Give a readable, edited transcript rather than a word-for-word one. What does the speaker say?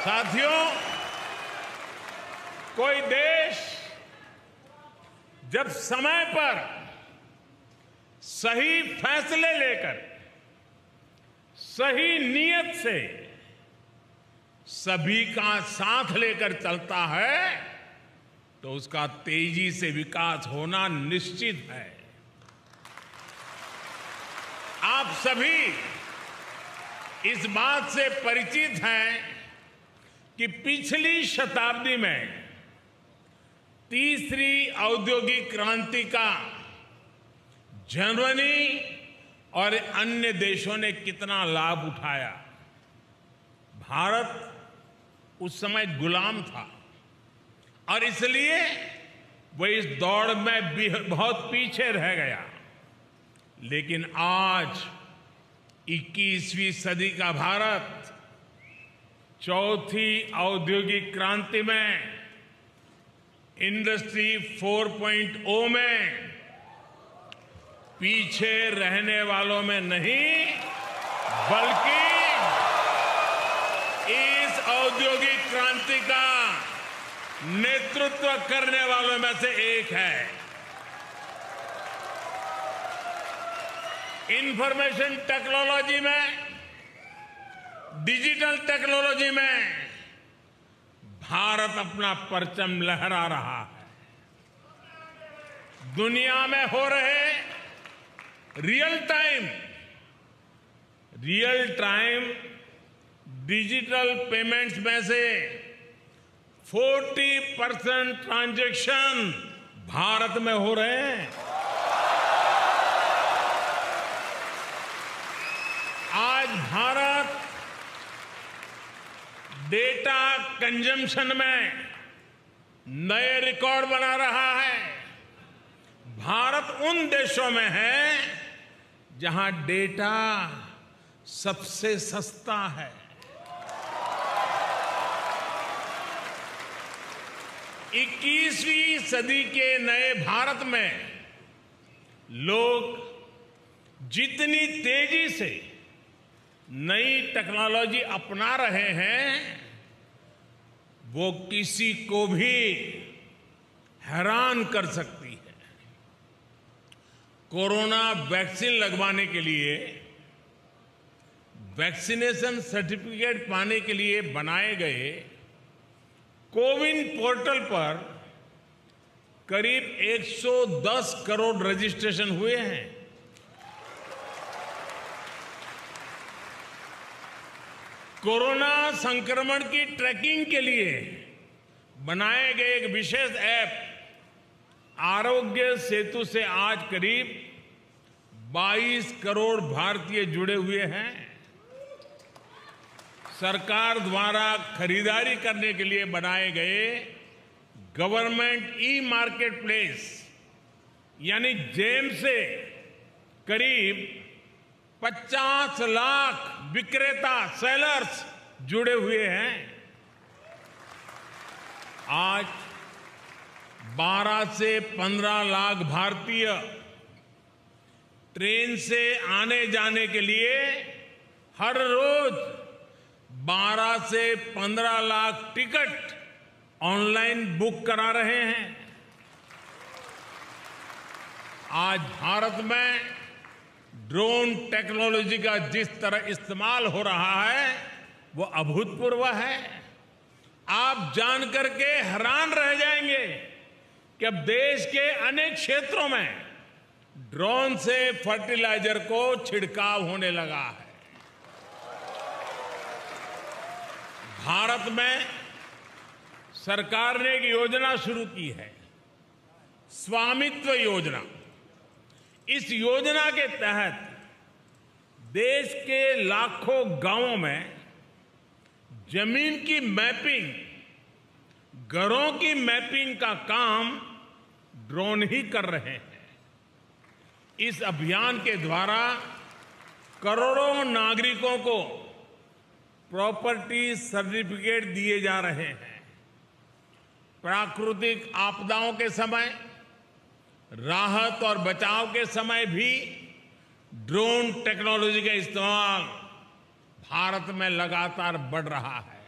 साथियों, कोई देश जब समय पर सही फैसले लेकर सही नीयत से सभी का साथ लेकर चलता है तो उसका तेजी से विकास होना निश्चित है। आप सभी इस बात से परिचित हैं कि पिछली शताब्दी में तीसरी औद्योगिक क्रांति का जर्मनी और अन्य देशों ने कितना लाभ उठाया। भारत उस समय गुलाम था और इसलिए वो इस दौड़ में भी बहुत पीछे रह गया। लेकिन आज 21वीं सदी का भारत चौथी औद्योगिक क्रांति में इंडस्ट्री 4.0 में पीछे रहने वालों में नहीं बल्कि इस औद्योगिक क्रांति का नेतृत्व करने वालों में से एक है। इंफॉर्मेशन टेक्नोलॉजी में, डिजिटल टेक्नोलॉजी में भारत अपना परचम लहरा रहा है। दुनिया में हो रहे रियल टाइम डिजिटल पेमेंट्स में से 40% ट्रांजैक्शन भारत में हो रहे हैं। आज भारत डेटा कंजम्पशन में नए रिकॉर्ड बना रहा है। भारत उन देशों में है जहां डेटा सबसे सस्ता है। इक्कीसवीं सदी के नए भारत में लोग जितनी तेजी से नई टेक्नोलॉजी अपना रहे हैं, वो किसी को भी हैरान कर सकती है। कोरोना वैक्सीन लगवाने के लिए, वैक्सीनेशन सर्टिफिकेट पाने के लिए बनाए गए कोविन पोर्टल पर करीब 110 करोड़ रजिस्ट्रेशन हुए हैं। कोरोना संक्रमण की ट्रैकिंग के लिए बनाए गए एक विशेष ऐप आरोग्य सेतु से आज करीब 22 करोड़ भारतीय जुड़े हुए हैं। सरकार द्वारा खरीदारी करने के लिए बनाए गए गवर्नमेंट ई मार्केट प्लेस यानी जेम से करीब 50 लाख विक्रेता सेलर्स जुड़े हुए हैं। आज 12 से 15 लाख भारतीय ट्रेन से आने जाने के लिए हर रोज 12 से 15 लाख टिकट ऑनलाइन बुक करा रहे हैं। आज भारत में ड्रोन टेक्नोलॉजी का जिस तरह इस्तेमाल हो रहा है वो अभूतपूर्व है। आप जानकर के हैरान रह जाएंगे कि अब देश के अनेक क्षेत्रों में ड्रोन से फर्टिलाइजर को छिड़काव होने लगा है। भारत में सरकार ने एक योजना शुरू की है, स्वामित्व योजना। इस योजना के तहत देश के लाखों गांवों में जमीन की मैपिंग, घरों की मैपिंग का काम ड्रोन ही कर रहे हैं। इस अभियान के द्वारा करोड़ों नागरिकों को प्रॉपर्टी सर्टिफिकेट दिए जा रहे हैं। प्राकृतिक आपदाओं के समय, राहत और बचाव के समय भी ड्रोन टेक्नोलॉजी का इस्तेमाल भारत में लगातार बढ़ रहा है।